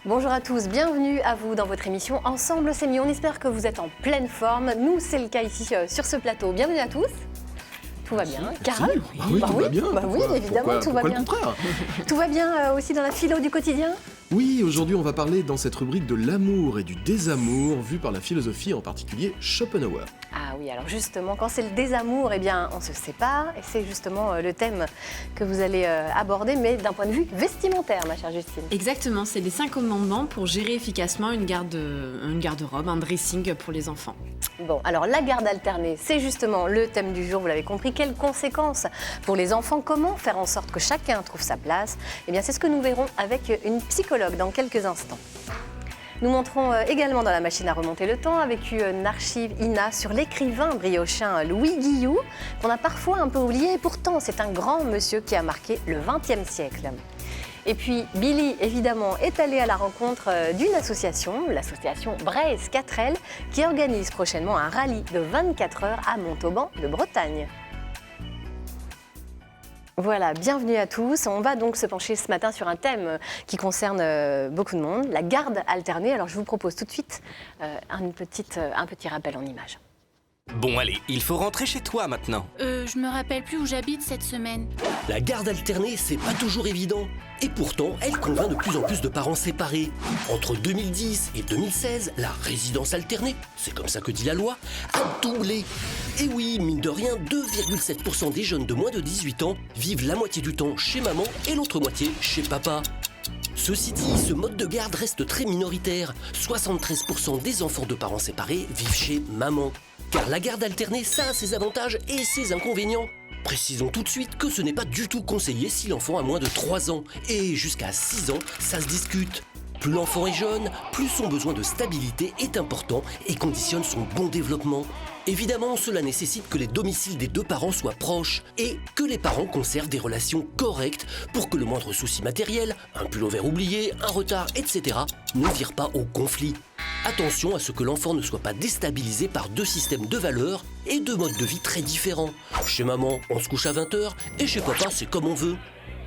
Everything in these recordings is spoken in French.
Bonjour à tous, bienvenue à vous dans votre émission Ensemble c'est mieux. On espère que vous êtes en pleine forme. Nous, c'est le cas ici sur ce plateau. Bienvenue à tous. Tout va bien. Carole ? Oui, tout va bien. Oui, évidemment, tout va bien. Pourquoi le contraire ? Tout va bien aussi dans la philo du quotidien ? Oui, aujourd'hui on va parler dans cette rubrique de l'amour et du désamour, vu par la philosophie, en particulier Schopenhauer. Ah oui, alors justement, quand c'est le désamour, eh bien, on se sépare, et c'est justement le thème que vous allez aborder, mais d'un point de vue vestimentaire, ma chère Justine. Exactement, c'est les 5 commandements pour gérer efficacement une garde-robe, un dressing pour les enfants. Bon, alors la garde alternée, c'est justement le thème du jour, vous l'avez compris. Quelles conséquences pour les enfants ? Comment faire en sorte que chacun trouve sa place ? Eh bien, c'est ce que nous verrons avec une psychologue dans quelques instants. Nous montrons également dans la machine à remonter le temps avec une archive INA sur l'écrivain briochin Louis Guillou, qu'on a parfois un peu oublié, et pourtant c'est un grand monsieur qui a marqué le XXe siècle. Et puis Billy, évidemment, est allé à la rencontre d'une association, l'association Braise 4L, qui organise prochainement un rallye de 24 heures à Montauban de Bretagne. Voilà, bienvenue à tous. On va donc se pencher ce matin sur un thème qui concerne beaucoup de monde, la garde alternée. Alors je vous propose tout de suite un petit rappel en images. Bon allez, il faut rentrer chez toi maintenant. Je me rappelle plus où j'habite cette semaine. La garde alternée, c'est pas toujours évident. Et pourtant, elle convainc de plus en plus de parents séparés. Entre 2010 et 2016, la résidence alternée, c'est comme ça que dit la loi, a doublé. Et oui, mine de rien, 2,7% des jeunes de moins de 18 ans vivent la moitié du temps chez maman et l'autre moitié chez papa. Ceci dit, ce mode de garde reste très minoritaire. 73% des enfants de parents séparés vivent chez maman. Car la garde alternée, ça a ses avantages et ses inconvénients. Précisons tout de suite que ce n'est pas du tout conseillé si l'enfant a moins de 3 ans. Et jusqu'à 6 ans, ça se discute. Plus l'enfant est jeune, plus son besoin de stabilité est important et conditionne son bon développement. Évidemment, cela nécessite que les domiciles des deux parents soient proches et que les parents conservent des relations correctes pour que le moindre souci matériel, un pullover oublié, un retard, etc. ne vire pas au conflit. Attention à ce que l'enfant ne soit pas déstabilisé par deux systèmes de valeurs et deux modes de vie très différents. Chez maman, on se couche à 20h et chez papa, c'est comme on veut.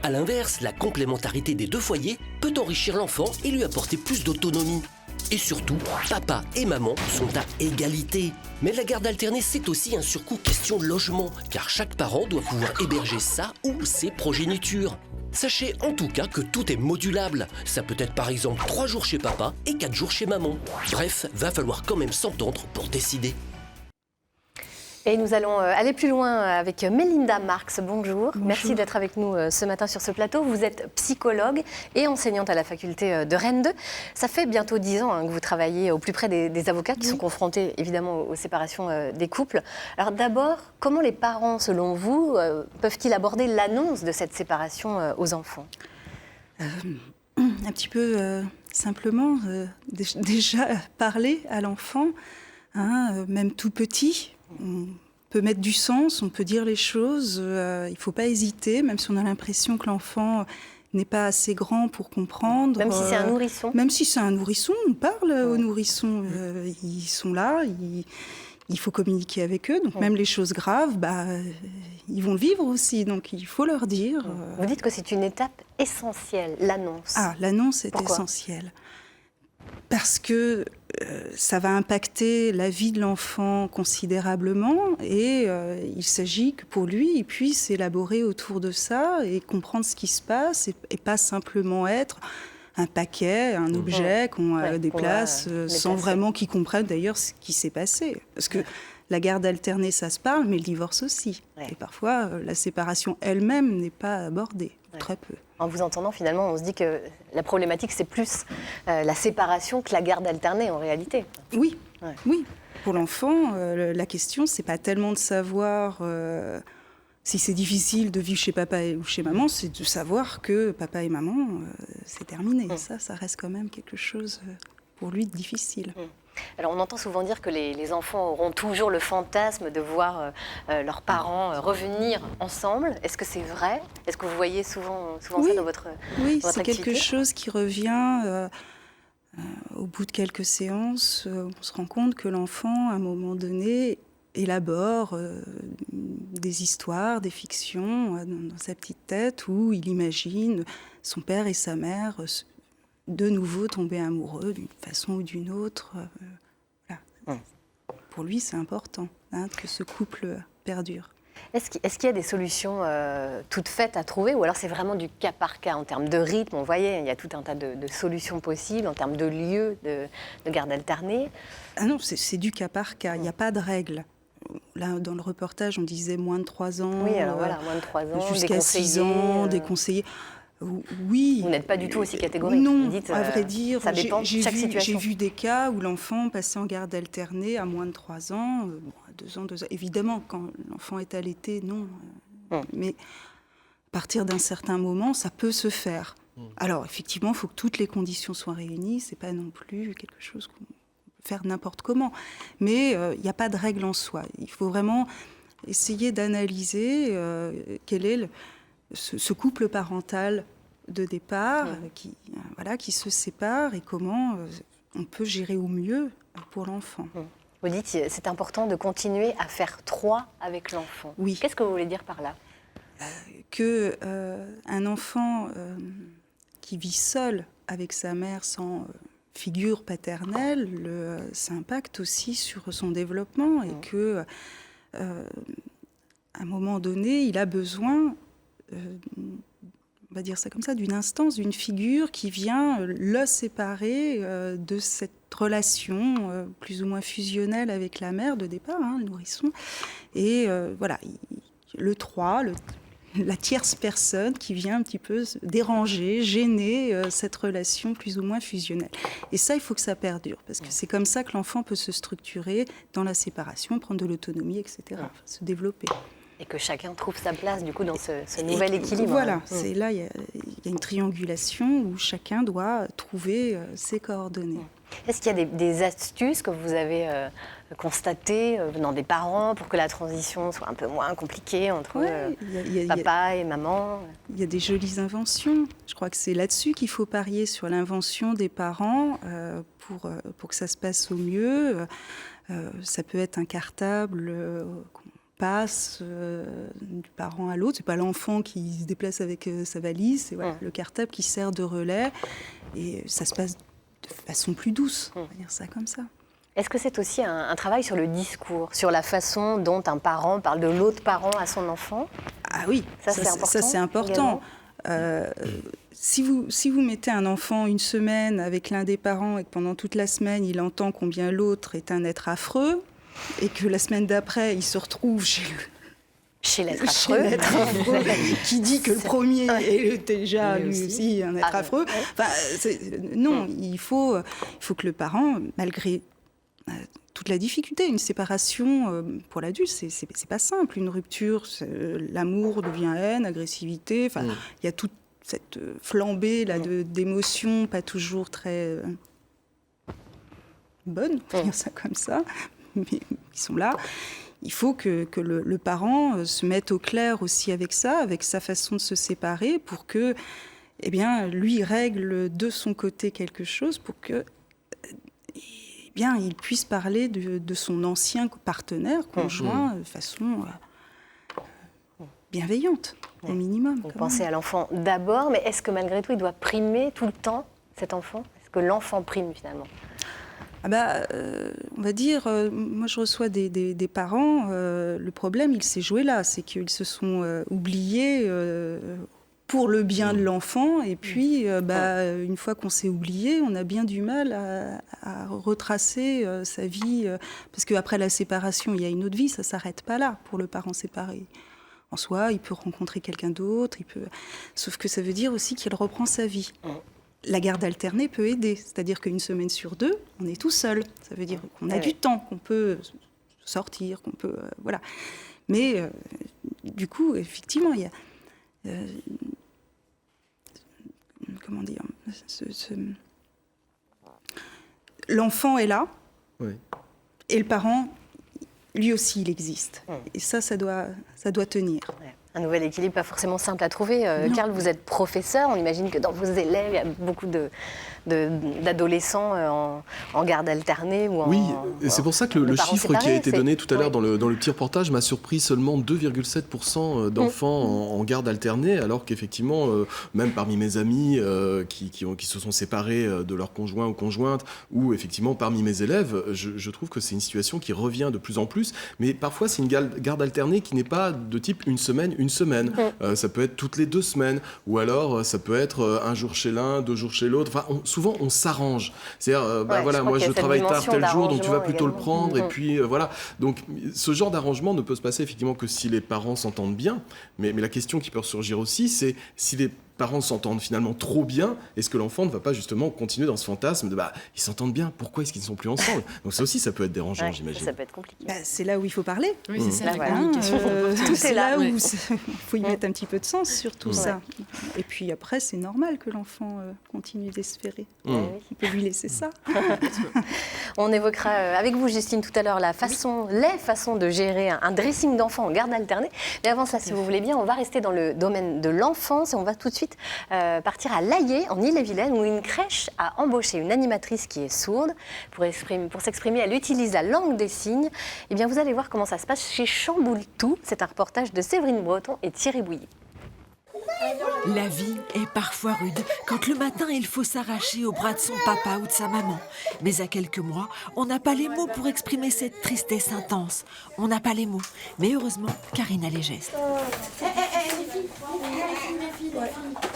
A l'inverse, la complémentarité des deux foyers peut enrichir l'enfant et lui apporter plus d'autonomie. Et surtout, papa et maman sont à égalité. Mais la garde alternée, c'est aussi un surcoût question logement, car chaque parent doit pouvoir héberger sa ou ses progénitures. Sachez en tout cas que tout est modulable. Ça peut être par exemple 3 jours chez papa et 4 jours chez maman. Bref, va falloir quand même s'entendre pour décider. Et nous allons aller plus loin avec Mélinda Marx. Bonjour. Bonjour. Merci d'être avec nous ce matin sur ce plateau. Vous êtes psychologue et enseignante à la faculté de Rennes 2. Ça fait bientôt 10 ans que vous travaillez au plus près des avocats qui sont confrontés évidemment aux séparations des couples. Alors d'abord, comment les parents, selon vous, peuvent-ils aborder l'annonce de cette séparation aux enfants ? Un petit peu simplement, déjà parler à l'enfant, même tout petit. On peut mettre du sens, on peut dire les choses, il ne faut pas hésiter, même si on a l'impression que l'enfant n'est pas assez grand pour comprendre. Même si c'est un nourrisson ? Même si c'est un nourrisson, on parle aux nourrissons, ils sont là, il faut communiquer avec eux, donc même les choses graves, ils vont le vivre aussi, donc il faut leur dire. Vous dites que c'est une étape essentielle, l'annonce. Ah, l'annonce est Pourquoi ? essentielle. Parce que ça va impacter la vie de l'enfant considérablement et il s'agit que pour lui, il puisse élaborer autour de ça et comprendre ce qui se passe et pas simplement être un paquet, un objet qu'on déplace sans vraiment qu'il comprenne d'ailleurs ce qui s'est passé. Parce que la garde alternée, ça se parle, mais le divorce aussi. Ouais. Et parfois, la séparation elle-même n'est pas abordée, très peu. En vous entendant, finalement, on se dit que la problématique, c'est plus la séparation que la garde alternée, en réalité. Oui, oui. Pour l'enfant, la question, c'est pas tellement de savoir si c'est difficile de vivre chez papa ou chez maman, c'est de savoir que papa et maman, c'est terminé. Ça reste quand même quelque chose pour lui de difficile. Alors on entend souvent dire que les enfants auront toujours le fantasme de voir leurs parents revenir ensemble. Est-ce que c'est vrai ? Est-ce que vous voyez souvent ça dans votre Oui, votre c'est activité ? quelque chose qui revient au bout de quelques séances. On se rend compte que l'enfant, à un moment donné, élabore des histoires, des fictions dans sa petite tête où il imagine son père et sa mère de nouveau tomber amoureux d'une façon ou d'une autre. Voilà. Pour lui, c'est important que ce couple perdure. Est-ce qu'il y a des solutions toutes faites à trouver, ou alors c'est vraiment du cas par cas en termes de rythme? On voyait, il y a tout un tas de solutions possibles en termes de lieux de garde alternée. Ah non, c'est du cas par cas, il n'y a pas de règle. Là, dans le reportage, on disait moins de 3 ans. Oui, alors voilà, moins de 3 ans, jusqu'à 6 ans, des conseillers. Oui. Vous n'êtes pas du tout aussi catégorique. Non, vous dites, à vrai dire, ça dépend de chaque situation. J'ai vu des cas où l'enfant passait en garde alternée à moins de 3 ans, à 2 ans. Évidemment, quand l'enfant est allaité, non. Mais à partir d'un certain moment, ça peut se faire. Alors, effectivement, il faut que toutes les conditions soient réunies. Ce n'est pas non plus quelque chose qu'on peut faire n'importe comment. Mais il n'y a pas de règle en soi. Il faut vraiment essayer d'analyser quel est ce couple parental de départ qui se sépare et comment on peut gérer au mieux pour l'enfant. Vous dites c'est important de continuer à faire 3 avec l'enfant. Oui. Qu'est-ce que vous voulez dire par là? Un enfant qui vit seul avec sa mère sans figure paternelle, ça impacte aussi sur son développement et que à un moment donné, il a besoin on va dire ça comme ça, d'une instance, d'une figure qui vient le séparer de cette relation plus ou moins fusionnelle avec la mère de départ, le nourrisson. Et voilà, le 3, la tierce personne qui vient un petit peu déranger, gêner cette relation plus ou moins fusionnelle. Et ça, il faut que ça perdure, parce que c'est comme ça que l'enfant peut se structurer dans la séparation, prendre de l'autonomie, etc., se développer. Et que chacun trouve sa place, du coup, dans ce nouvel équilibre. Voilà, c'est là, il y a une triangulation où chacun doit trouver ses coordonnées. Est-ce qu'il y a des astuces que vous avez constatées venant des parents pour que la transition soit un peu moins compliquée entre papa et maman? Il y a des jolies inventions. Je crois que c'est là-dessus qu'il faut parier, sur l'invention des parents pour que ça se passe au mieux. Ça peut être un cartable passe du parent à l'autre. C'est pas l'enfant qui se déplace avec sa valise, c'est le cartable qui sert de relais et ça se passe de façon plus douce, on va dire ça comme ça. Est-ce que c'est aussi un travail sur le discours, sur la façon dont un parent parle de l'autre parent à son enfant? Ah oui, ça c'est important. Si vous mettez un enfant une semaine avec l'un des parents et que pendant toute la semaine il entend combien l'autre est un être affreux, et que la semaine d'après, il se retrouve chez l'être affreux, qui dit que le premier est déjà lui aussi un être affreux. Enfin, non, il faut que le parent, malgré toute la difficulté, une séparation pour l'adulte, c'est pas simple. Une rupture, l'amour devient haine, agressivité. Enfin, il y a toute cette flambée là d'émotions, pas toujours très bonnes, on va dire ça comme ça. Mais ils sont là. Il faut que le parent se mette au clair aussi avec ça, avec sa façon de se séparer, pour que, lui règle de son côté quelque chose, pour que, il puisse parler de son ancien partenaire, conjoint, de façon bienveillante, au minimum. Vous pensez à l'enfant d'abord, mais est-ce que malgré tout, il doit primer tout le temps cet enfant? Est-ce que l'enfant prime finalement? On va dire, moi je reçois des parents, le problème il s'est joué là, c'est qu'ils se sont oubliés pour le bien de l'enfant, et puis une fois qu'on s'est oublié, on a bien du mal à retracer sa vie, parce qu'après la séparation, il y a une autre vie, ça ne s'arrête pas là pour le parent séparé. En soi, il peut rencontrer quelqu'un d'autre, sauf que ça veut dire aussi qu'il reprend sa vie. La garde alternée peut aider, c'est-à-dire qu'une semaine sur 2, on est tout seul. Ça veut dire qu'on a du temps, qu'on peut sortir, qu'on peut... voilà. Mais du coup, effectivement, il y a... comment dire l'enfant est là, et le parent, lui aussi, il existe. Et ça doit tenir. Un nouvel équilibre pas forcément simple à trouver. Karl, vous êtes professeur, on imagine que dans vos élèves, il y a beaucoup d'adolescents en garde alternée ou Oui, et c'est pour ça que le parents chiffre qui a séparés, été c'est- donné tout à l'heure oui. dans le petit reportage m'a surpris. Seulement 2,7% d'enfants en garde alternée, alors qu'effectivement, même parmi mes amis qui se sont séparés de leur conjoint ou conjointe, ou effectivement parmi mes élèves, je trouve que c'est une situation qui revient de plus en plus. Mais parfois, c'est une garde alternée qui n'est pas de type une semaine. Ça peut être toutes les 2 semaines, ou alors ça peut être un jour chez l'un, 2 jours chez l'autre. Enfin, souvent, on s'arrange. C'est-à-dire, Ouais, voilà, je crois moi qu'il y a je cette travaille tard dimension tel jour, donc tu vas plutôt le d'arrangement prendre, et puis voilà. Donc, ce genre d'arrangement ne peut se passer effectivement que si les parents s'entendent bien. Mais la question qui peut ressurgir aussi, c'est si les parents s'entendent finalement trop bien, est-ce que l'enfant ne va pas justement continuer dans ce fantasme de ils s'entendent bien, pourquoi est-ce qu'ils ne sont plus ensemble? Donc ça aussi, ça peut être dérangeant, Ouais, j'imagine. ça peut être compliqué. C'est là où il faut parler. Oui, c'est ça, Là, la voilà. communication. Tout est C'est là, là où ouais. il faut y mettre un petit peu de sens sur tout Ouais. ça. Et puis après, c'est normal que l'enfant continue d'espérer. Mmh. On peut lui laisser ça. On évoquera avec vous, Justine, tout à l'heure les façons de gérer un dressing d'enfant en garde alternée. Mais avant ça, si vous voulez bien, on va rester dans le domaine de l'enfance et on va tout de suite partir à Laillé, en Ille-et-Vilaine, où une crèche a embauché une animatrice qui est sourde. Pour s'exprimer, elle utilise la langue des signes. Eh bien, vous allez voir comment ça se passe chez Chamboultou. C'est un reportage de Séverine Breton et Thierry Bouilly. La vie est parfois rude quand le matin il faut s'arracher au bras de son papa ou de sa maman. Mais à quelques mois, on n'a pas les mots pour exprimer cette tristesse intense. On n'a pas les mots. Mais heureusement, Karine a les gestes.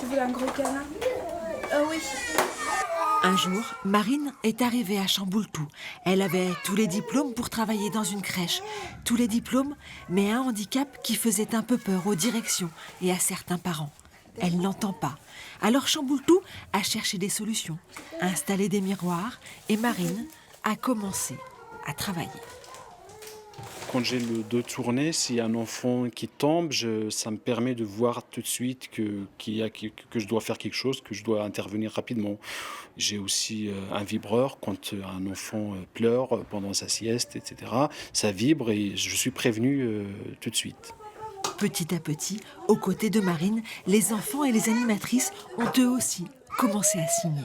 Tu veux un gros câlin? Oui. Un jour, Marine est arrivée à Chamboultou. Elle avait tous les diplômes pour travailler dans une crèche. Tous les diplômes, mais un handicap qui faisait un peu peur aux directions et à certains parents. Elle n'entend pas. Alors Chamboultou a cherché des solutions, a installé des miroirs et Marine a commencé à travailler. Quand j'ai le dos tourné, s'il y a un enfant qui tombe, ça me permet de voir tout de suite que je dois faire quelque chose, que je dois intervenir rapidement. J'ai aussi un vibreur quand un enfant pleure pendant sa sieste, etc. Ça vibre et je suis prévenu tout de suite. Petit à petit, aux côtés de Marine, les enfants et les animatrices ont eux aussi commencé à signer.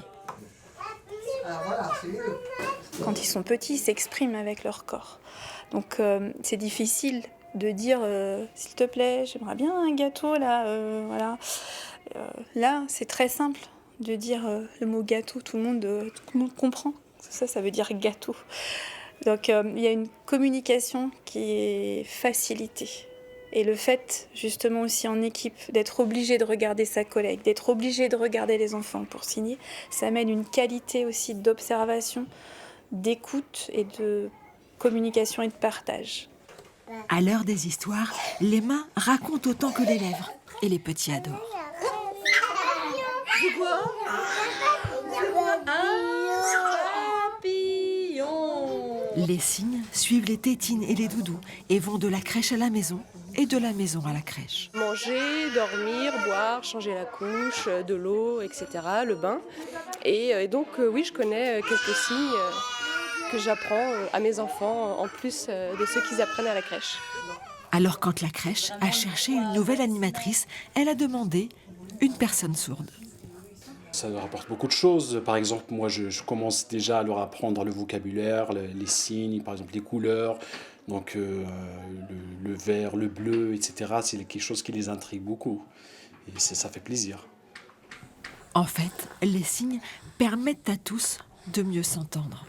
Quand ils sont petits, ils s'expriment avec leur corps. Donc c'est difficile de dire s'il te plaît, j'aimerais bien un gâteau là. Voilà. Là, c'est très simple de dire le mot gâteau. Tout le monde comprend. Ça veut dire gâteau. Donc il y a une communication qui est facilitée. Et le fait, justement aussi en équipe, d'être obligé de regarder sa collègue, d'être obligé de regarder les enfants pour signer, ça amène une qualité aussi d'observation, d'écoute et de communication et de partage. À l'heure des histoires, les mains racontent autant que les lèvres. Et les petits adorent. C'est quoi ? Les signes suivent les tétines et les doudous et vont de la crèche à la maison et de la maison à la crèche. Manger, dormir, boire, changer la couche, de l'eau, etc., le bain. Et donc, oui, je connais quelques signes que j'apprends à mes enfants, en plus de ceux qu'ils apprennent à la crèche. Alors quand la crèche a cherché une nouvelle animatrice, elle a demandé une personne sourde. Ça leur apporte beaucoup de choses. Par exemple, moi, je commence déjà à leur apprendre le vocabulaire, les signes, par exemple les couleurs. Donc le vert, le bleu, etc. C'est quelque chose qui les intrigue beaucoup. Et ça fait plaisir. En fait, les signes permettent à tous de mieux s'entendre.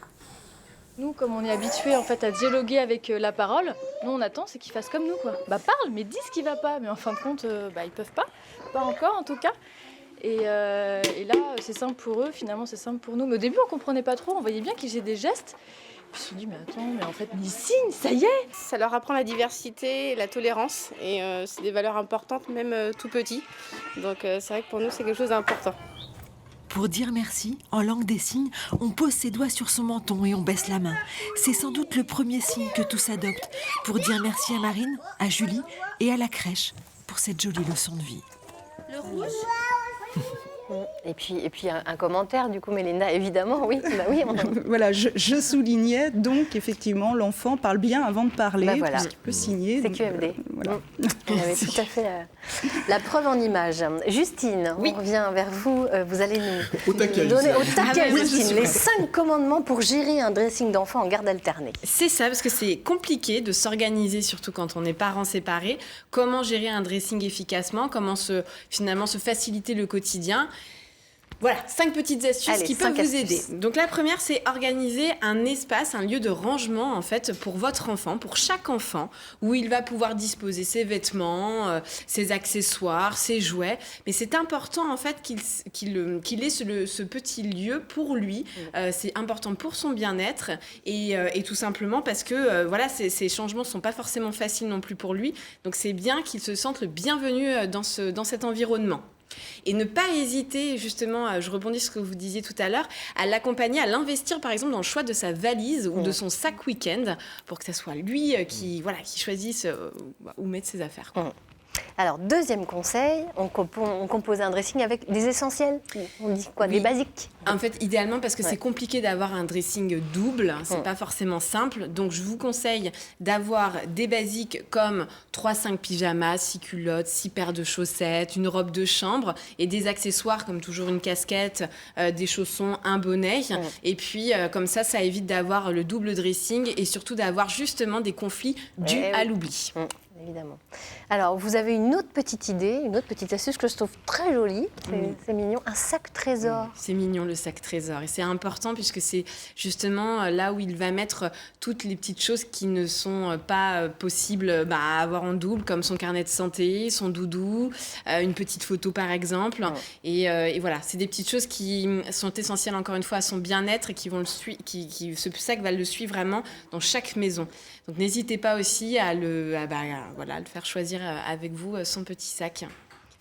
Nous, comme on est habitués en fait à dialoguer avec la parole, nous on attend c'est qu'ils fassent comme nous quoi. Parle, mais dis ce qui va pas. Mais en fin de compte, ils peuvent pas encore en tout cas. Et là, c'est simple pour eux, finalement c'est simple pour nous. Mais au début, on comprenait pas trop, on voyait bien qu'ils faisaient des gestes. Puis on se dit, mais attends, mais en fait, ils signent, ça y est. Ça leur apprend la diversité et la tolérance. Et c'est des valeurs importantes, même tout petit. Donc c'est vrai que pour nous, c'est quelque chose d'important. Pour dire merci, en langue des signes, on pose ses doigts sur son menton et on baisse la main. C'est sans doute le premier signe que tous adoptent pour dire merci à Marine, à Julie et à la crèche pour cette jolie leçon de vie. Le rouge ? Et puis un commentaire, du coup, Mélinda, évidemment, oui. Bah oui Voilà, je soulignais, donc, effectivement, l'enfant parle bien avant de parler, bah voilà. parce qu'il peut signer. C'est donc, QFD. Voilà. On avait tout à fait la preuve en image. Justine, on revient vers vous. Vous allez nous donner au taquet, Justine, les 5 commandements pour gérer un dressing d'enfant en garde alternée. C'est ça, parce que c'est compliqué de s'organiser, surtout quand on est parents séparés. Comment gérer un dressing efficacement, comment finalement se faciliter le quotidien. Voilà, 5 petites astuces qui peuvent vous aider. Donc la première, c'est organiser un espace, un lieu de rangement en fait pour votre enfant, pour chaque enfant, où il va pouvoir disposer ses vêtements, ses accessoires, ses jouets. Mais c'est important en fait qu'il ait ce petit lieu pour lui. C'est important pour son bien-être et tout simplement parce que voilà, ces changements ne sont pas forcément faciles non plus pour lui. Donc c'est bien qu'il se sente le bienvenu dans cet environnement. Et ne pas hésiter, justement, je rebondis sur ce que vous disiez tout à l'heure, à l'accompagner, à l'investir par exemple dans le choix de sa valise ou de son sac week-end pour que ce soit lui qui choisisse où mettre ses affaires. Alors, deuxième conseil, on compose un dressing avec des essentiels. On dit quoi? Des basiques? En fait, idéalement, parce que c'est compliqué d'avoir un dressing double, c'est pas forcément simple. Donc, je vous conseille d'avoir des basiques comme 3-5 pyjamas, 6 culottes, 6 paires de chaussettes, une robe de chambre et des accessoires comme toujours une casquette, des chaussons, un bonnet. Et puis, comme ça évite d'avoir le double dressing et surtout d'avoir justement des conflits dus à l'oubli. Évidemment. Alors, vous avez une autre petite idée, une autre petite astuce que je trouve très jolie. C'est mignon. Un sac trésor. C'est mignon, le sac trésor. Et c'est important puisque c'est justement là où il va mettre toutes les petites choses qui ne sont pas possibles à avoir en double, comme son carnet de santé, son doudou, une petite photo par exemple. Et voilà, c'est des petites choses qui sont essentielles encore une fois à son bien-être et ce sac va le suivre vraiment dans chaque maison. Donc n'hésitez pas aussi à le faire choisir avec vous son petit sac qu'il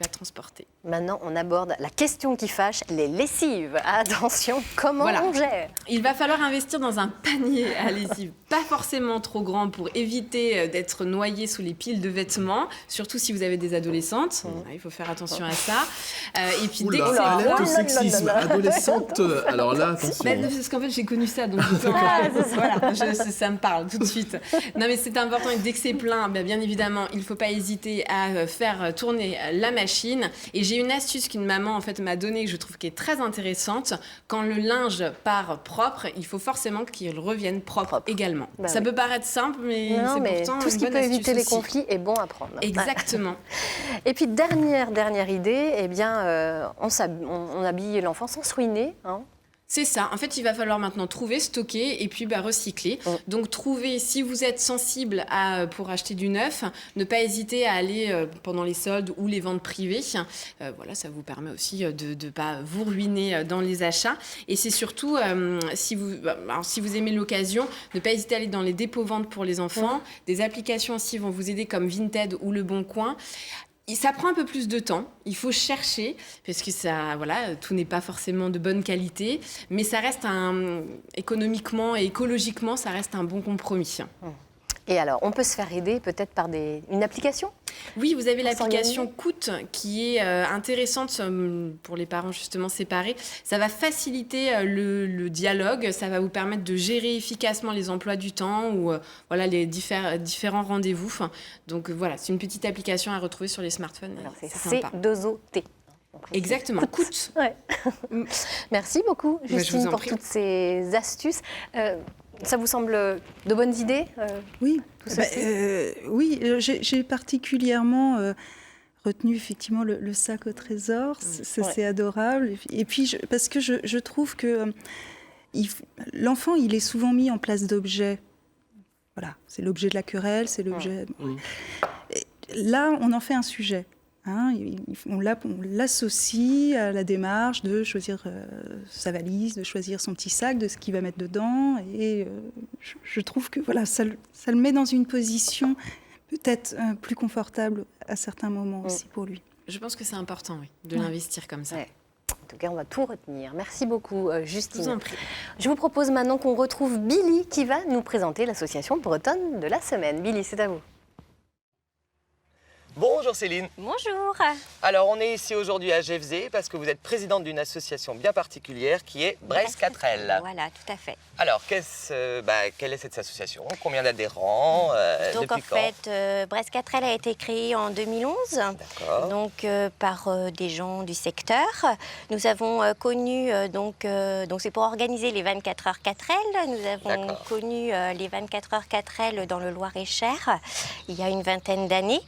va transporter. Maintenant, on aborde la question qui fâche, les lessives. Attention, comment on gère? Il va falloir investir dans un panier à lessive, pas forcément trop grand pour éviter d'être noyé sous les piles de vêtements, surtout si vous avez des adolescentes. Il faut faire attention à ça. Et puis dès que c'est alerte au sexisme, adolescente, alors là, attention. Parce qu'en fait, j'ai connu ça, donc ça me parle tout de suite. Non, mais c'est important, et dès que c'est plein, bien évidemment, il ne faut pas hésiter à faire tourner la machine. Et j'ai une astuce qu'une maman en fait m'a donnée que je trouve qui est très intéressante. Quand le linge part propre, il faut forcément qu'il revienne propre également. Ça peut paraître simple, mais c'est pourtant tout ce qui peut éviter les conflits est bon à prendre. Exactement. Et puis dernière idée, on habille l'enfant sans se ruiner. C'est ça. En fait, il va falloir maintenant trouver, stocker et puis recycler. Donc, si vous êtes sensible pour acheter du neuf, ne pas hésiter à aller pendant les soldes ou les ventes privées. Ça vous permet aussi de ne pas vous ruiner dans les achats. Et c'est surtout, si vous aimez l'occasion, ne pas hésiter à aller dans les dépôts-ventes pour les enfants. Des applications aussi vont vous aider comme Vinted ou Le Bon Coin. Ça prend un peu plus de temps, il faut chercher, parce que tout n'est pas forcément de bonne qualité, mais ça reste économiquement et écologiquement, ça reste un bon compromis. Et alors, on peut se faire aider peut-être par une application? Oui, vous avez l'application Cout qui est intéressante pour les parents justement séparés. Ça va faciliter le dialogue, ça va vous permettre de gérer efficacement les emplois du temps ou les différents rendez-vous. Donc voilà, c'est une petite application à retrouver sur les smartphones. Alors c'est C2OT. Exactement, Cout. Ouais. Merci beaucoup Justine pour toutes ces astuces. Ça vous semble de bonnes idées? Oui, oui, j'ai particulièrement retenu effectivement le sac au trésor, c'est adorable. Et puis, parce que je trouve que l'enfant, il est souvent mis en place d'objets. Voilà, c'est l'objet de la querelle, c'est l'objet... Là, on en fait un sujet. On l'associe à la démarche de choisir sa valise, de choisir son petit sac, de ce qu'il va mettre dedans. Et je trouve que ça le met dans une position peut-être plus confortable à certains moments aussi pour lui. Je pense que c'est important, de l'investir comme ça. En tout cas, on va tout retenir. Merci beaucoup, Justine. Je vous en prie. Je vous propose maintenant qu'on retrouve Billy qui va nous présenter l'association bretonne de la semaine. Billy, c'est à vous. Bonjour Céline. Bonjour. Alors on est ici aujourd'hui à Gévesé parce que vous êtes présidente d'une association bien particulière qui est Bresse 4L. Voilà, tout à fait. Alors quelle est cette association? Combien d'adhérents? Donc Depuis en fait, Bresse 4L a été créée en 2011 donc, par des gens du secteur. Nous avons connu, donc c'est pour organiser les 24 heures 4L. Nous avons connu les 24 heures 4L dans le Loir-et-Cher il y a une vingtaine d'années.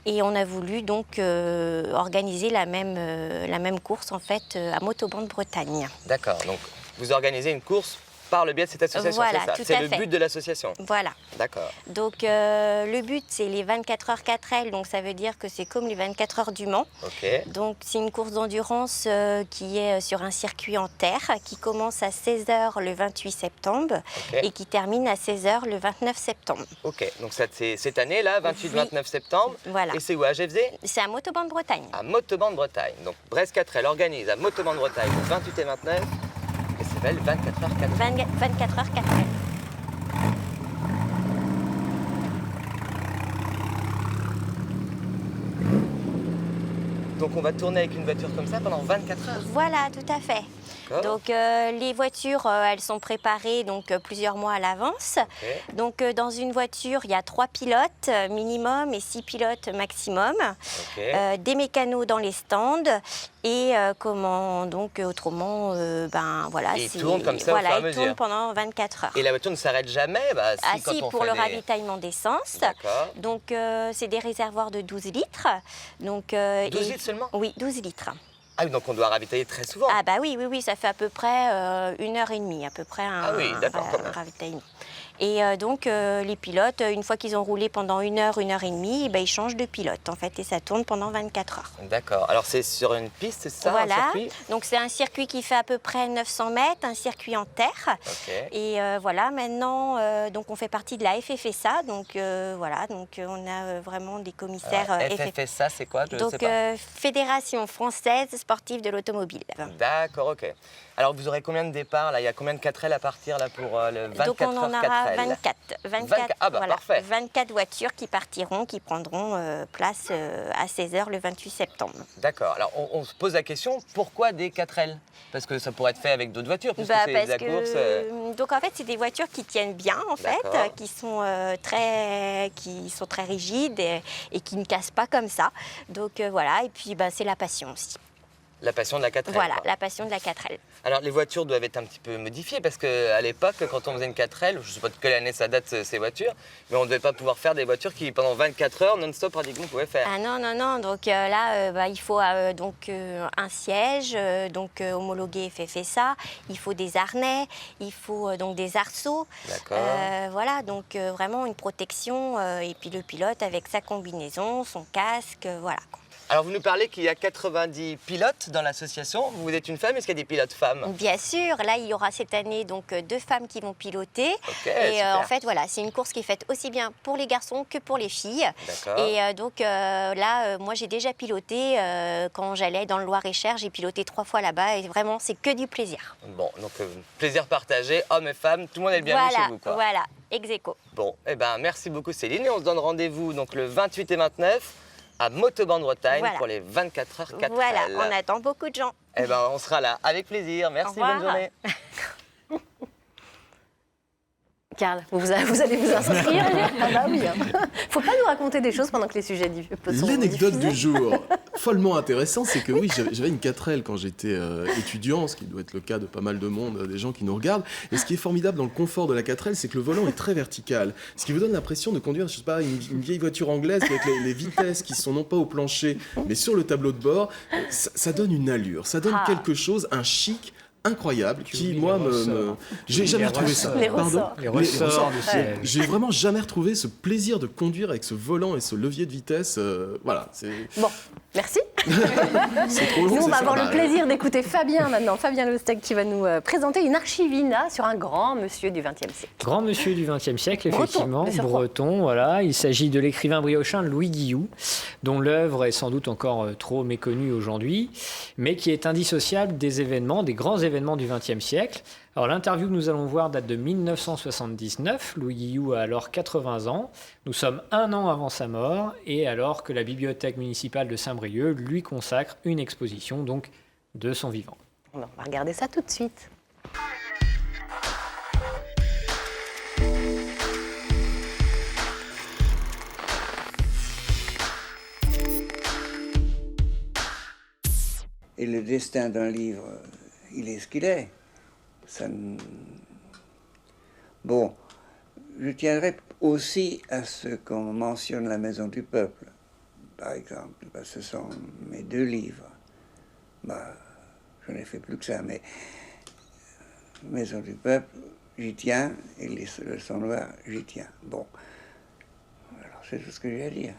Et on a voulu donc organiser la même course en fait à Motoban de Bretagne. D'accord, donc vous organisez une course par le biais de cette association, voilà, c'est ça? C'est le but de l'association? Voilà. D'accord. Donc le but c'est les 24 heures 4L, donc ça veut dire que c'est comme les 24 heures du Mans. Ok. Donc c'est une course d'endurance qui est sur un circuit en terre qui commence à 16h le 28 septembre et qui termine à 16h le 29 septembre. Ok, donc c'est cette année là, 28-29 septembre. Voilà. Et c'est où, à Gévesé? C'est à Motoban de Bretagne. À Motoban de Bretagne. Donc Bresse 4L organise à Motoban de Bretagne le 28 et 29. Et ça s'appelle 24 heures 4L. 24 heures 4L. Donc on va tourner avec une voiture comme ça pendant 24 heures? Voilà, tout à fait. Donc les voitures, elles sont préparées donc plusieurs mois à l'avance. Donc dans une voiture, il y a 3 pilotes minimum et 6 pilotes maximum. Des mécanos dans les stands et autrement, voilà. Et ils tournent comme ça au fur et à mesure. Ils tournent pendant 24 heures. Et la voiture ne s'arrête jamais si, pour le ravitaillement d'essence. Donc c'est des réservoirs de 12 litres. Donc, 12 litres seulement? Oui, 12 litres. Ah oui, donc on doit ravitailler très souvent. Ah bah oui, ça fait à peu près 1h30, à peu près un ravitaillement. Et donc les pilotes, une fois qu'ils ont roulé pendant 1h, 1h30, ils changent de pilote en fait et ça tourne pendant 24 heures. D'accord, alors c'est sur une piste, c'est ça? Voilà, un circuit? Donc c'est un circuit qui fait à peu près 900 mètres, un circuit en terre. Et voilà, maintenant donc on fait partie de la FFSA, donc voilà, donc on a vraiment des commissaires. FFSA, c'est quoi? Je donc sais pas. Fédération Française Sportive de l'Automobile. D'accord, ok. Alors vous aurez combien de départs là? Il y a combien de 4L à partir là pour le 24 donc on en aura 24. Ah bah voilà, parfait. 24 voitures qui partiront, qui prendront place à 16h le 28 septembre. D'accord. Alors on se pose la question, pourquoi des 4L? Parce que ça pourrait être fait avec d'autres voitures, puisque c'est de la course. Donc en fait, c'est des voitures qui tiennent bien en fait, qui sont très rigides et qui ne cassent pas comme ça. Donc voilà, et puis c'est la passion aussi. La passion de la 4L. Voilà, la passion de la 4L. Alors les voitures doivent être un petit peu modifiées parce qu'à l'époque, quand on faisait une 4L, je ne sais pas de quelle année ça date ces voitures, mais on ne devait pas pouvoir faire des voitures qui pendant 24 heures non-stop pratiquement pouvaient faire. Ah non. Donc là, il faut un siège homologué FFSA, il faut des harnais, il faut donc des arceaux. D'accord. Voilà, donc vraiment une protection et puis le pilote avec sa combinaison, son casque, voilà. Alors vous nous parlez qu'il y a 90 pilotes dans l'association. Vous êtes une femme, est-ce qu'il y a des pilotes femmes? Bien sûr, là il y aura cette année donc 2 femmes qui vont piloter. Et en fait voilà, c'est une course qui est faite aussi bien pour les garçons que pour les filles. Et donc là, moi j'ai déjà piloté quand j'allais dans le Loir-et-Cher, j'ai piloté 3 fois là-bas et vraiment c'est que du plaisir. Bon, donc plaisir partagé, hommes et femmes, tout le monde est le bienvenu chez vous quoi. Voilà, ex aequo. Bon, merci beaucoup Céline et on se donne rendez-vous donc le 28 et 29. À Motoban de Bretagne pour les 24 heures 4L. Voilà, on attend beaucoup de gens. On sera là, avec plaisir. Merci, bonne journée. Karl, vous allez vous inscrire? Ah bah oui. Faut pas nous raconter des choses pendant que les sujets sont L'anecdote du jour, follement intéressante, c'est que oui, j'avais une 4L quand j'étais étudiant, ce qui doit être le cas de pas mal de monde, des gens qui nous regardent. Et ce qui est formidable dans le confort de la 4L, c'est que le volant est très vertical. Ce qui vous donne l'impression de conduire, je sais pas, une vieille voiture anglaise avec les vitesses qui sont non pas au plancher, mais sur le tableau de bord. Ça donne une allure, ça donne quelque chose, un chic incroyable qui moi j'ai jamais retrouvé ça. Les ressorts de siège. J'ai vraiment jamais retrouvé ce plaisir de conduire avec ce volant et ce levier de vitesse. Voilà, c'est bon. Merci. C'est trop long. Nous, on va avoir le plaisir d'écouter Fabien maintenant. Fabien Lostec qui va nous présenter une archivina sur un grand monsieur du XXe siècle. Grand monsieur du XXe siècle, effectivement, breton. Voilà. Il s'agit de l'écrivain briochin Louis Guilloux, dont l'œuvre est sans doute encore trop méconnue aujourd'hui, mais qui est indissociable des événements, des grands événements événements du XXe siècle. Alors l'interview que nous allons voir date de 1979. Louis Guillou a alors 80 ans. Nous sommes 1 an avant sa mort et alors que la bibliothèque municipale de Saint-Brieuc lui consacre une exposition donc de son vivant. On va regarder ça tout de suite. Et le destin d'un livre, il est ce qu'il est. Bon, je tiendrai aussi à ce qu'on mentionne la Maison du Peuple, par exemple. Ce sont mes 2 livres. Je n'ai fait plus que ça, mais Maison du Peuple, j'y tiens, et les Leçons noires, j'y tiens. Bon, alors c'est tout ce que j'ai à dire.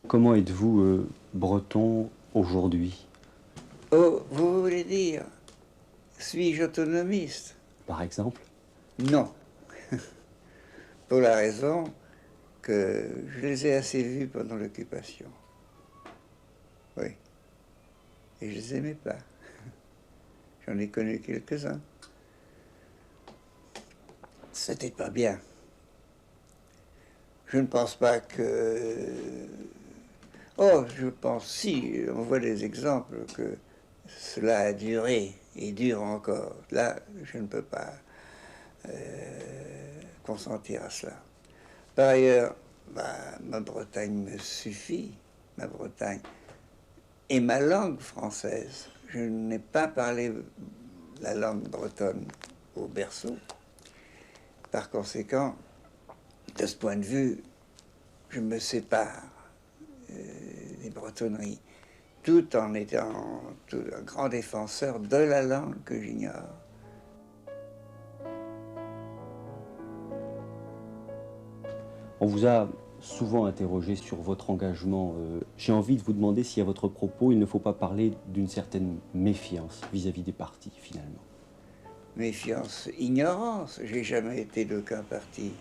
Comment êtes-vous breton aujourd'hui? Oh, vous voulez dire, suis-je autonomiste? Par exemple? Non. Pour la raison que je les ai assez vus pendant l'occupation. Oui. Et je les aimais pas. J'en ai connu quelques-uns. C'était pas bien. Je ne pense pas que... Oh, je pense, si, on voit des exemples que cela a duré et dure encore. Là, je ne peux pas consentir à cela. Par ailleurs, ma Bretagne me suffit, ma Bretagne et ma langue française. Je n'ai pas parlé la langue bretonne au berceau. Par conséquent, de ce point de vue, je me sépare des bretonneries, tout en étant un grand défenseur de la langue que j'ignore. On vous a souvent interrogé sur votre engagement. J'ai envie de vous demander si à votre propos, il ne faut pas parler d'une certaine méfiance vis-à-vis des partis, finalement. Méfiance, ignorance. J'ai jamais été d'aucun parti.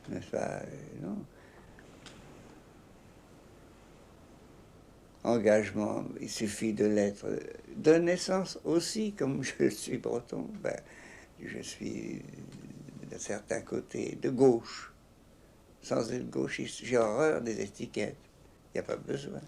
N'est-ce pas? Non. Engagement, il suffit de l'être. De naissance aussi, comme je suis breton, je suis d'un certain côté de gauche. Sans être gauchiste, j'ai horreur des étiquettes. Il n'y a pas besoin.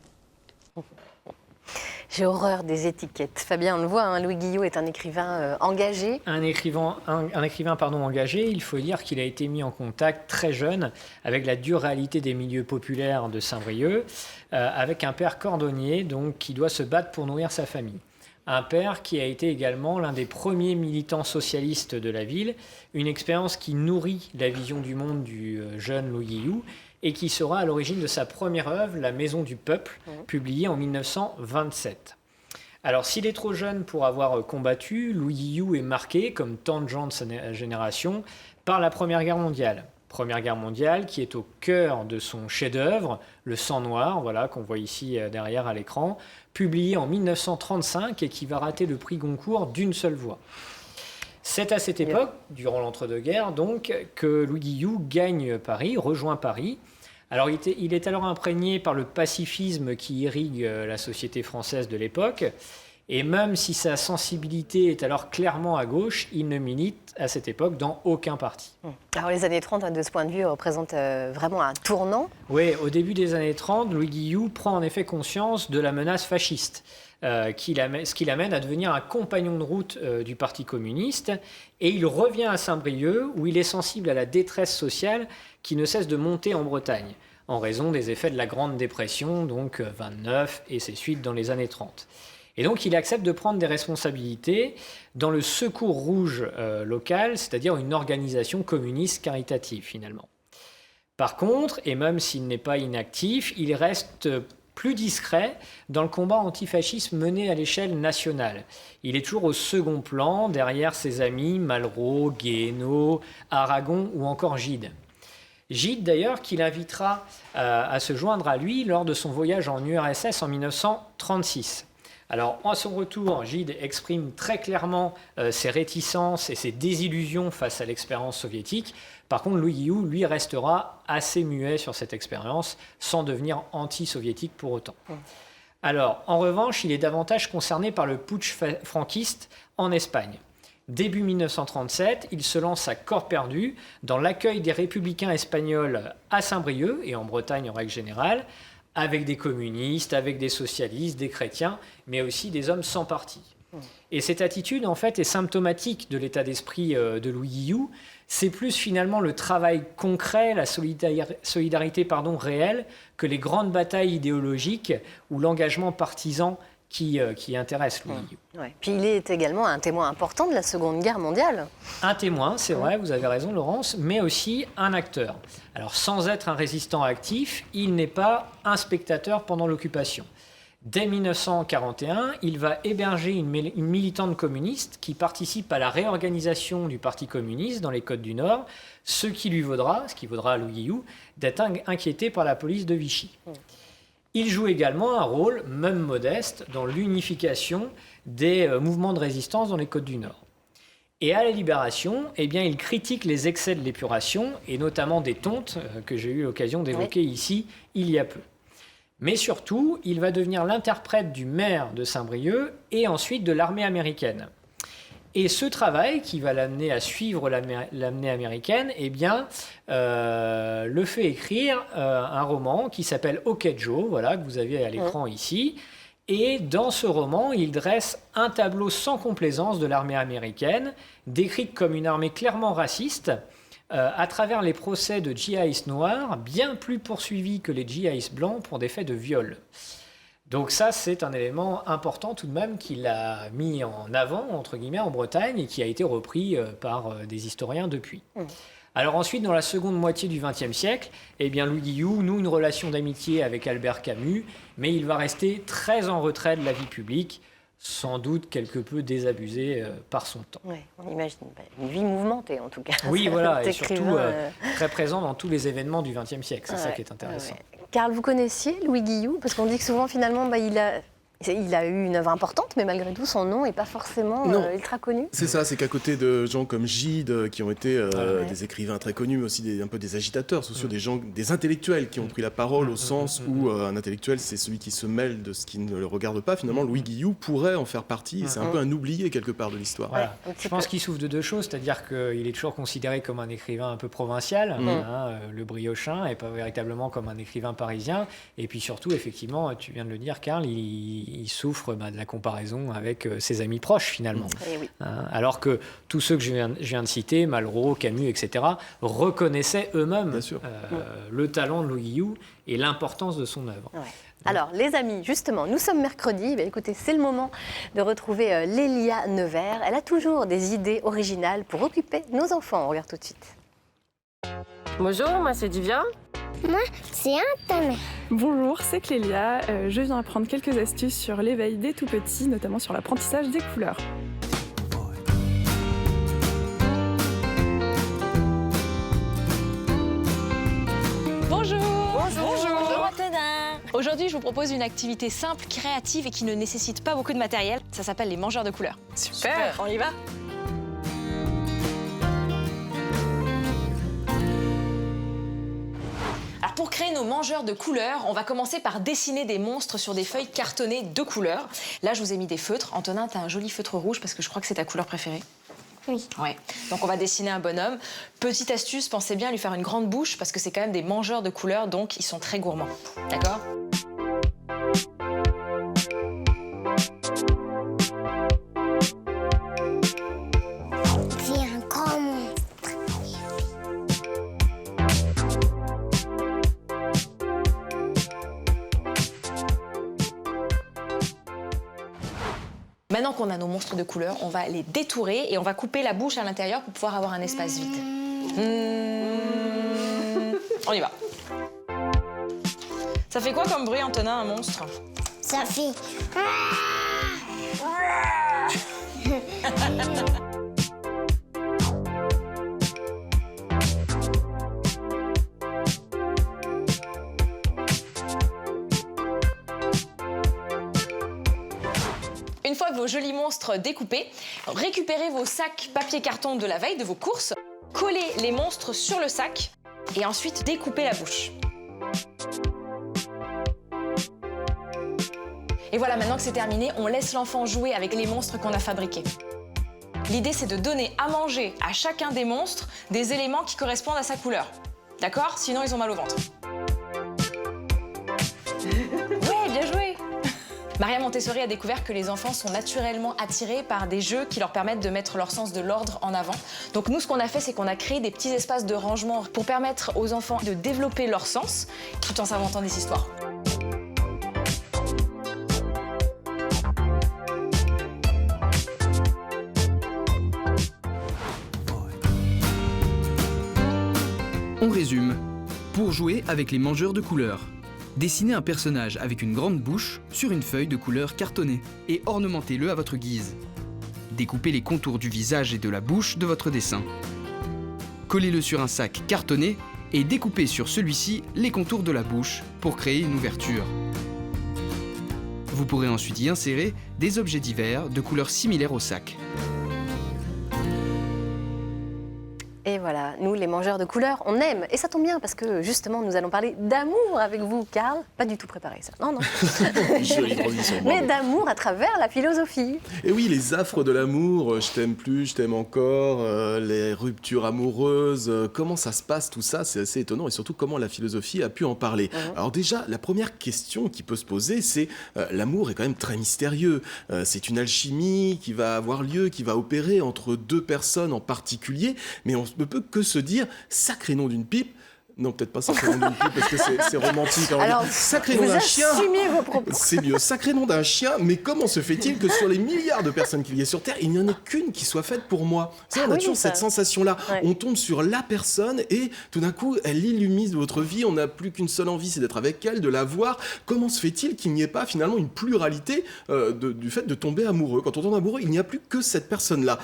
J'ai horreur des étiquettes. Fabien, on le voit, Louis Guillou est un écrivain engagé. Un écrivain engagé, il faut dire qu'il a été mis en contact très jeune avec la dure réalité des milieux populaires de Saint-Brieuc, avec un père cordonnier donc, qui doit se battre pour nourrir sa famille. Un père qui a été également l'un des premiers militants socialistes de la ville, une expérience qui nourrit la vision du monde du jeune Louis Guillou et qui sera à l'origine de sa première œuvre, La Maison du Peuple, publiée en 1927. Alors, s'il est trop jeune pour avoir combattu, Louis Guillou est marqué, comme tant de gens de sa génération, par la Première Guerre mondiale. Première Guerre mondiale qui est au cœur de son chef-d'œuvre, Le Sang noir, voilà, qu'on voit ici derrière à l'écran, publié en 1935 et qui va rater le prix Goncourt d'une seule voix. C'est à cette époque, durant l'entre-deux-guerres, donc, que Louis Guillou gagne Paris, rejoint Paris. Alors, il est alors imprégné par le pacifisme qui irrigue la société française de l'époque. Et même si sa sensibilité est alors clairement à gauche, il ne milite à cette époque dans aucun parti. Alors les années 30, de ce point de vue, représentent vraiment un tournant. Oui, au début des années 30, Louis Guillou prend en effet conscience de la menace fasciste, ce qui l'amène à devenir un compagnon de route du Parti communiste. Et il revient à Saint-Brieuc, où il est sensible à la détresse sociale qui ne cesse de monter en Bretagne, en raison des effets de la Grande Dépression, donc 29 et ses suites dans les années 30. Et donc, il accepte de prendre des responsabilités dans le Secours Rouge local, c'est-à-dire une organisation communiste caritative, finalement. Par contre, et même s'il n'est pas inactif, il reste plus discret dans le combat antifasciste mené à l'échelle nationale. Il est toujours au second plan, derrière ses amis Malraux, Guéhenno, Aragon ou encore Gide. Gide, d'ailleurs, qu'il invitera à se joindre à lui lors de son voyage en URSS en 1936. Alors, à son retour, Gide exprime très clairement ses réticences et ses désillusions face à l'expérience soviétique. Par contre, Louis Guillou, lui, restera assez muet sur cette expérience, sans devenir anti-soviétique pour autant. Alors, en revanche, il est davantage concerné par le putsch franquiste en Espagne. Début 1937, il se lance à corps perdu dans l'accueil des républicains espagnols à Saint-Brieuc et en Bretagne en règle générale, avec des communistes, avec des socialistes, des chrétiens, mais aussi des hommes sans parti. Et cette attitude, en fait, est symptomatique de l'état d'esprit de Louis Guillou. C'est plus finalement le travail concret, la solidarité réelle, que les grandes batailles idéologiques ou l'engagement partisan qui intéresse Louis Guillou. Ouais. Puis il est également un témoin important de la Seconde Guerre mondiale. Un témoin, c'est vrai, vous avez raison Laurence, mais aussi un acteur. Alors sans être un résistant actif, il n'est pas un spectateur pendant l'occupation. Dès 1941, il va héberger une militante communiste qui participe à la réorganisation du Parti communiste dans les Côtes du Nord, ce qui vaudra à Louis Guillou, d'être inquiété par la police de Vichy. Il joue également un rôle, même modeste, dans l'unification des mouvements de résistance dans les Côtes du Nord. Et à la Libération, il critique les excès de l'épuration, et notamment des tontes, que j'ai eu l'occasion d'évoquer ici il y a peu. Mais surtout, il va devenir l'interprète du maire de Saint-Brieuc et ensuite de l'armée américaine. Et ce travail, qui va l'amener à suivre l'armée américaine, le fait écrire un roman qui s'appelle OK Joe, voilà, que vous avez à l'écran ici. Et dans ce roman, il dresse un tableau sans complaisance de l'armée américaine, décrite comme une armée clairement raciste, à travers les procès de GIs noirs, bien plus poursuivis que les GIs blancs pour des faits de viol. Donc ça, c'est un élément important tout de même qu'il a mis en avant, entre guillemets, en Bretagne, et qui a été repris par des historiens depuis. Alors ensuite, dans la seconde moitié du XXe siècle, Louis Guillou noue une relation d'amitié avec Albert Camus, mais il va rester très en retrait de la vie publique, sans doute quelque peu désabusé par son temps. Oui, on imagine une vie mouvementée en tout cas. Oui, voilà, et surtout très présent dans tous les événements du XXe siècle, c'est ça qui est intéressant. Karl, vous connaissiez Louis Guillou? Parce qu'on dit que souvent, finalement, il a eu une œuvre importante, mais malgré tout, son nom n'est pas forcément ultra connu. C'est ça, c'est qu'à côté de gens comme Gide, qui ont été des écrivains très connus, mais aussi un peu des agitateurs sociaux, des intellectuels qui ont pris la parole au sens où un intellectuel, c'est celui qui se mêle de ce qui ne le regarde pas. Finalement, Louis Guillou pourrait en faire partie, et c'est un peu un oublié quelque part de l'histoire. Voilà. Je pense qu'il souffre de deux choses, c'est-à-dire qu'il est toujours considéré comme un écrivain un peu provincial, le briochin, et pas véritablement comme un écrivain parisien. Et puis surtout, effectivement, tu viens de le dire, Karl, il souffre de la comparaison avec ses amis proches, finalement. Alors que tous ceux que je viens de citer, Malraux, Camus, etc., reconnaissaient eux-mêmes le talent de Louis Guillou et l'importance de son œuvre. Ouais. Alors, les amis, justement, nous sommes mercredi. Écoutez, c'est le moment de retrouver Lélia Nevers. Elle a toujours des idées originales pour occuper nos enfants. On regarde tout de suite. Bonjour, moi c'est Divya. Moi, c'est Antoine. Bonjour, c'est Clélia. Je viens apprendre quelques astuces sur l'éveil des tout-petits, notamment sur l'apprentissage des couleurs. Bonjour. Bonjour Antonin. Aujourd'hui, je vous propose une activité simple, créative et qui ne nécessite pas beaucoup de matériel. Ça s'appelle les mangeurs de couleurs. Super. On y va? Alors pour créer nos mangeurs de couleurs, on va commencer par dessiner des monstres sur des feuilles cartonnées de couleurs. Là, je vous ai mis des feutres. Antonin, t'as un joli feutre rouge parce que je crois que c'est ta couleur préférée. Oui. Ouais. Donc on va dessiner un bonhomme. Petite astuce, pensez bien à lui faire une grande bouche parce que c'est quand même des mangeurs de couleurs, donc ils sont très gourmands. D'accord ? C'est un grand monstre. Maintenant qu'on a nos monstres de couleurs, on va les détourer et on va couper la bouche à l'intérieur pour pouvoir avoir un espace vide. On y va. Ça fait quoi comme bruit, Antonin, un monstre? Ça fait... fois vos jolis monstres découpés, récupérez vos sacs papier-carton de la veille de vos courses, collez les monstres sur le sac et ensuite découpez la bouche. Et voilà, maintenant que c'est terminé, on laisse l'enfant jouer avec les monstres qu'on a fabriqués. L'idée, c'est de donner à manger à chacun des monstres des éléments qui correspondent à sa couleur. D'accord? Sinon, ils ont mal au ventre. Ouais, bien joué! Maria Montessori a découvert que les enfants sont naturellement attirés par des jeux qui leur permettent de mettre leur sens de l'ordre en avant. Donc nous, ce qu'on a fait, c'est qu'on a créé des petits espaces de rangement pour permettre aux enfants de développer leur sens tout en s'inventant des histoires. On résume. Pour jouer avec les mangeurs de couleurs, dessinez un personnage avec une grande bouche sur une feuille de couleur cartonnée et ornementez-le à votre guise. Découpez les contours du visage et de la bouche de votre dessin. Collez-le sur un sac cartonné et découpez sur celui-ci les contours de la bouche pour créer une ouverture. Vous pourrez ensuite y insérer des objets divers de couleurs similaires au sac. Et voilà, nous, les mangeurs de couleurs, on aime. Et ça tombe bien parce que justement, nous allons parler d'amour avec vous, Karl. Pas du tout préparé, ça. Non, non. Jolie transition. Mais d'amour à travers la philosophie. Et oui, les affres de l'amour, je t'aime plus, je t'aime encore, les ruptures amoureuses, comment ça se passe tout ça, c'est assez étonnant. Et surtout, comment la philosophie a pu en parler. Alors déjà, la première question qui peut se poser, c'est l'amour est quand même très mystérieux. C'est une alchimie qui va avoir lieu, qui va opérer entre deux personnes en particulier, mais on ne peut que se dire, sacré nom d'une pipe. Non, peut-être pas sacré nom d'une pipe parce que c'est romantique. Alors, sacré nom d'un chien. Vos propos. C'est mieux. Sacré nom d'un chien. Mais comment se fait-il que sur les milliards de personnes qu'il y ait sur Terre, il n'y en ait qu'une qui soit faite pour moi? On a toujours cette sensation-là. Ouais. On tombe sur la personne et tout d'un coup, elle illumine votre vie. On n'a plus qu'une seule envie, c'est d'être avec elle, de la voir. Comment se fait-il qu'il n'y ait pas finalement une pluralité du fait de tomber amoureux? Quand on tombe amoureux, il n'y a plus que cette personne-là.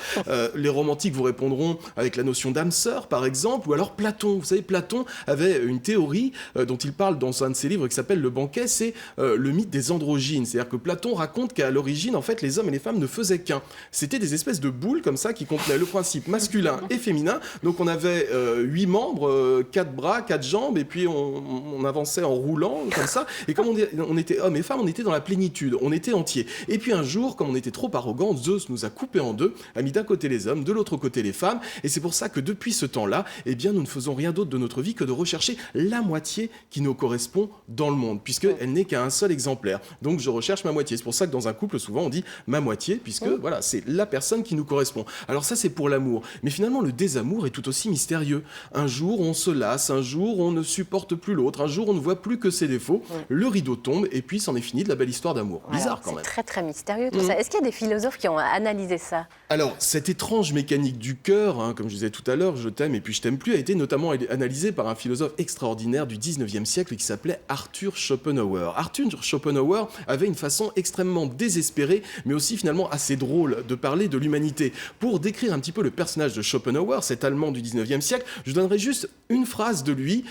Les romantiques vous répondront avec la notion d'âme sœur, par exemple, ou alors Platon. Vous savez, Platon avait une théorie dont il parle dans un de ses livres qui s'appelle Le Banquet, c'est le mythe des androgynes. C'est-à-dire que Platon raconte qu'à l'origine, en fait, les hommes et les femmes ne faisaient qu'un. C'était des espèces de boules comme ça qui contenaient le principe masculin et féminin. Donc on avait 8 membres, 4 bras, 4 jambes, et puis on avançait en roulant comme ça. Et comme on était hommes et femmes, on était dans la plénitude, on était entiers. Et puis un jour, comme on était trop arrogants, Zeus nous a coupés en deux, a mis d'un côté les hommes, de l'autre côté les femmes. Et c'est pour ça que depuis ce temps-là, eh bien, nous ne faisons rien d'autre de notre vie que de rechercher la moitié qui nous correspond dans le monde, puisqu'elle n'est qu'à un seul exemplaire. Donc je recherche ma moitié. C'est pour ça que dans un couple, souvent, on dit ma moitié, puisque voilà, c'est la personne qui nous correspond. Alors ça, c'est pour l'amour. Mais finalement, le désamour est tout aussi mystérieux. Un jour, on se lasse, un jour, on ne supporte plus l'autre, un jour, on ne voit plus que ses défauts, le rideau tombe, et puis c'en est fini de la belle histoire d'amour. Bizarre quand même. C'est très très mystérieux tout ça. Est-ce qu'il y a des philosophes qui ont analysé ça? Alors, cette étrange mécanique du cœur, comme je disais tout à l'heure, je t'aime et puis je t'aime plus, a été notamment analysée par un philosophe extraordinaire du 19e siècle qui s'appelait Arthur Schopenhauer. Arthur Schopenhauer avait une façon extrêmement désespérée, mais aussi finalement assez drôle de parler de l'humanité. Pour décrire un petit peu le personnage de Schopenhauer, cet Allemand du 19e siècle, je donnerai juste une phrase de lui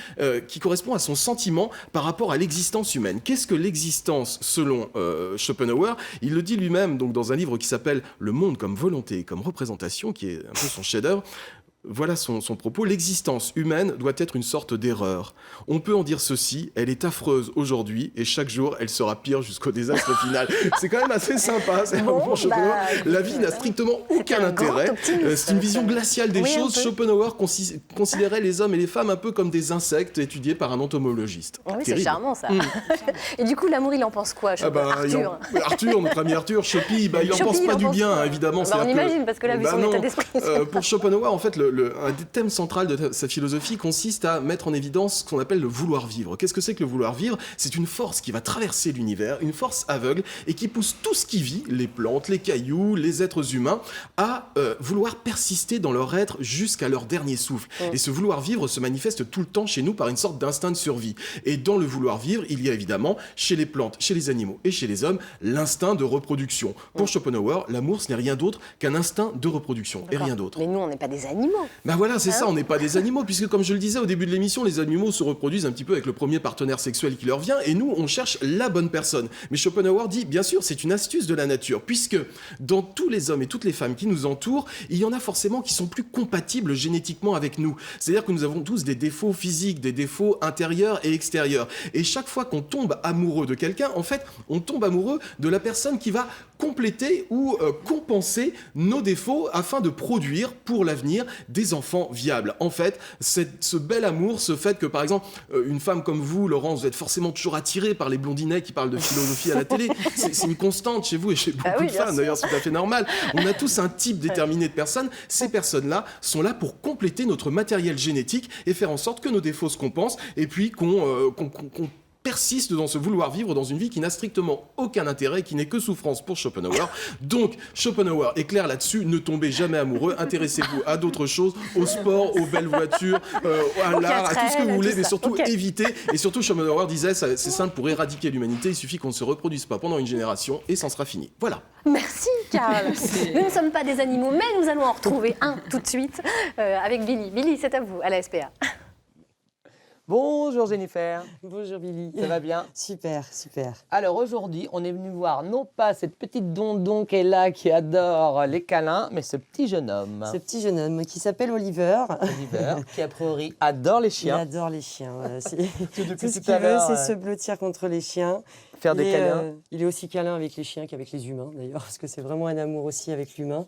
qui correspond à son sentiment par rapport à l'existence humaine. Qu'est-ce que l'existence selon Schopenhauer? Il le dit lui-même donc dans un livre qui s'appelle Le monde comme volonté et comme représentation, qui est un peu son chef-d'œuvre. Voilà son propos. L'existence humaine doit être une sorte d'erreur. On peut en dire ceci, elle est affreuse aujourd'hui et chaque jour, elle sera pire jusqu'au désastre final. C'est quand même assez sympa. La vie n'a strictement aucun intérêt. C'est une vision glaciale des choses. Schopenhauer considérait les hommes et les femmes un peu comme des insectes étudiés par un entomologiste. Oui, c'est charmant ça. Et du coup, l'amour, il en pense quoi, Arthur, notre ami Arthur, Chopi, il en pense pas du bien, évidemment. On imagine, parce que là, vu son état d'esprit. Pour Schopenhauer, en fait, un des thèmes centraux de sa philosophie consiste à mettre en évidence ce qu'on appelle le vouloir vivre. Qu'est-ce que c'est que le vouloir vivre? C'est une force qui va traverser l'univers, une force aveugle, et qui pousse tout ce qui vit, les plantes, les cailloux, les êtres humains, à vouloir persister dans leur être jusqu'à leur dernier souffle. Et ce vouloir vivre se manifeste tout le temps chez nous par une sorte d'instinct de survie. Et dans le vouloir vivre, il y a évidemment, chez les plantes, chez les animaux et chez les hommes, l'instinct de reproduction. Pour Schopenhauer, l'amour, ce n'est rien d'autre qu'un instinct de reproduction, et rien d'autre. Mais nous, on n'est pas des animaux. Ben voilà, c'est ça, on n'est pas des animaux, puisque comme je le disais au début de l'émission, les animaux se reproduisent un petit peu avec le premier partenaire sexuel qui leur vient, et nous, on cherche la bonne personne. Mais Schopenhauer dit, bien sûr, c'est une astuce de la nature, puisque dans tous les hommes et toutes les femmes qui nous entourent, il y en a forcément qui sont plus compatibles génétiquement avec nous. C'est-à-dire que nous avons tous des défauts physiques, des défauts intérieurs et extérieurs. Et chaque fois qu'on tombe amoureux de quelqu'un, en fait, on tombe amoureux de la personne qui va compléter ou compenser nos défauts afin de produire pour l'avenir des enfants viables. En fait, ce bel amour, ce fait que, par exemple, une femme comme vous, Laurence, vous êtes forcément toujours attirée par les blondinets qui parlent de philosophie à la télé. C'est une constante chez vous et chez beaucoup de femmes, d'ailleurs, c'est tout à fait normal. On a tous un type déterminé de personnes. Ces personnes-là sont là pour compléter notre matériel génétique et faire en sorte que nos défauts se compensent et puis qu'on persiste dans ce vouloir vivre dans une vie qui n'a strictement aucun intérêt et qui n'est que souffrance pour Schopenhauer. Donc, Schopenhauer est clair là-dessus, ne tombez jamais amoureux, intéressez-vous à d'autres choses, au sport, aux belles voitures, à l'art, à tout ce que vous voulez, mais surtout évitez. Et surtout, Schopenhauer disait, c'est simple, pour éradiquer l'humanité, il suffit qu'on ne se reproduise pas pendant une génération et ça sera fini. Voilà. Merci, Karl. Nous ne sommes pas des animaux, mais nous allons en retrouver un tout de suite avec Billy. Billy, c'est à vous, à la SPA. Bonjour Jennifer. Bonjour Billy. Ça va bien? Super, super. Alors aujourd'hui, on est venu voir non pas cette petite dondon qui est là, qui adore les câlins, mais ce petit jeune homme. Ce petit jeune homme qui s'appelle Oliver. Oliver, qui a priori adore les chiens. Il adore les chiens, voilà. Tout depuis ce tout qu'il à veut, l'heure, c'est se blottir contre les chiens. Faire des câlins. Il est aussi câlin avec les chiens qu'avec les humains d'ailleurs, parce que c'est vraiment un amour aussi avec l'humain.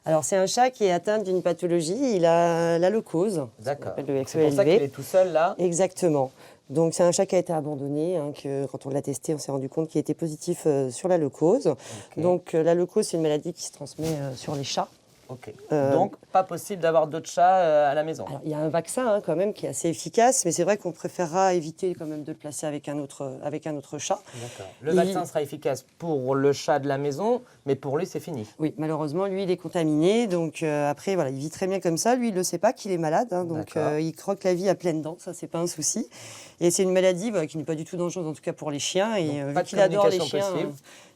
Alors, c'est un chat qui est atteint d'une pathologie, il a la leucose. D'accord. C'est pour ça qu'il est tout seul là. Exactement. Donc, c'est un chat qui a été abandonné, que quand on l'a testé, on s'est rendu compte qu'il était positif sur la leucose. Okay. Donc, la leucose, c'est une maladie qui se transmet sur les chats. Ok. Donc, pas possible d'avoir d'autres chats à la maison. Alors, il y a un vaccin quand même qui est assez efficace, mais c'est vrai qu'on préférera éviter quand même de le placer avec un autre chat. D'accord. Le vaccin sera efficace pour le chat de la maison, mais pour lui, c'est fini. Oui, malheureusement, lui, il est contaminé. Donc, après, voilà, il vit très bien comme ça. Lui, il ne le sait pas qu'il est malade. Donc, il croque la vie à pleines dents. Ça, c'est pas un souci. Et c'est une maladie qui n'est pas du tout dangereuse, en tout cas pour les chiens. Et vu qu'il adore les chiens,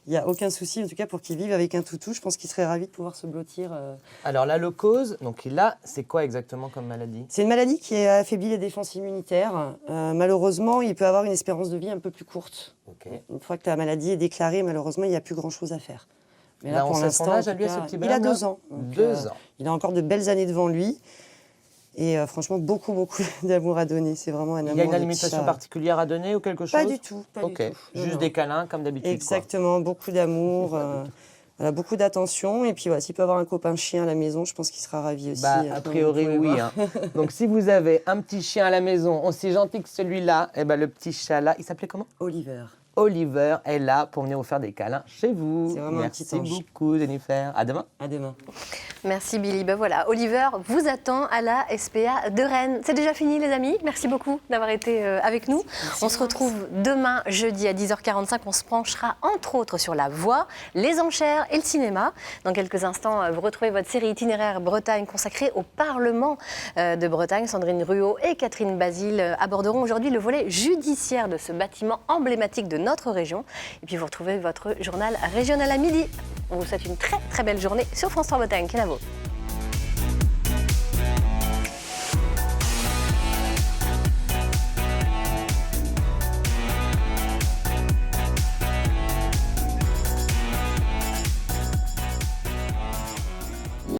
il n'y a aucun souci, en tout cas pour qu'il vive avec un toutou. Je pense qu'il serait ravi de pouvoir se blottir. Alors, la leucose, donc là, c'est quoi exactement comme maladie? C'est une maladie qui affaiblit les défenses immunitaires. Malheureusement, il peut avoir une espérance de vie un peu plus courte. Okay. Une fois que la maladie est déclarée, malheureusement, il n'y a plus grand-chose à faire. Mais là, pour l'instant, il a 2 ans. Donc, 2 ans. Il a encore de belles années devant lui. Et franchement, beaucoup d'amour à donner. C'est vraiment un amour. Il y a une alimentation particulière à donner ou quelque chose? Pas du tout. Pas du tout. Juste des câlins comme d'habitude. Exactement, beaucoup d'amour, voilà, beaucoup d'attention. Et puis, voilà, s'il peut avoir un copain chien à la maison, je pense qu'il sera ravi aussi. A priori, oui. Hein. Donc, si vous avez un petit chien à la maison aussi gentil que celui-là, le petit chat là, il s'appelait comment? Oliver. Oliver est là pour venir vous faire des câlins chez vous. C'est vraiment Merci un petit ange. beaucoup, Jennifer. À demain. À demain. Merci Billy. Ben voilà, Oliver vous attend à la SPA de Rennes. C'est déjà fini les amis. Merci beaucoup d'avoir été avec nous. On se retrouve demain jeudi à 10h45. On se penchera entre autres sur la voix, les enchères et le cinéma. Dans quelques instants, vous retrouvez votre série itinéraire Bretagne consacrée au Parlement de Bretagne. Sandrine Ruot et Catherine Basile aborderont aujourd'hui le volet judiciaire de ce bâtiment emblématique de notre région. Et puis vous retrouvez votre journal régional à midi. On vous souhaite une très très belle journée sur France 3 Bretagne. Kenavo.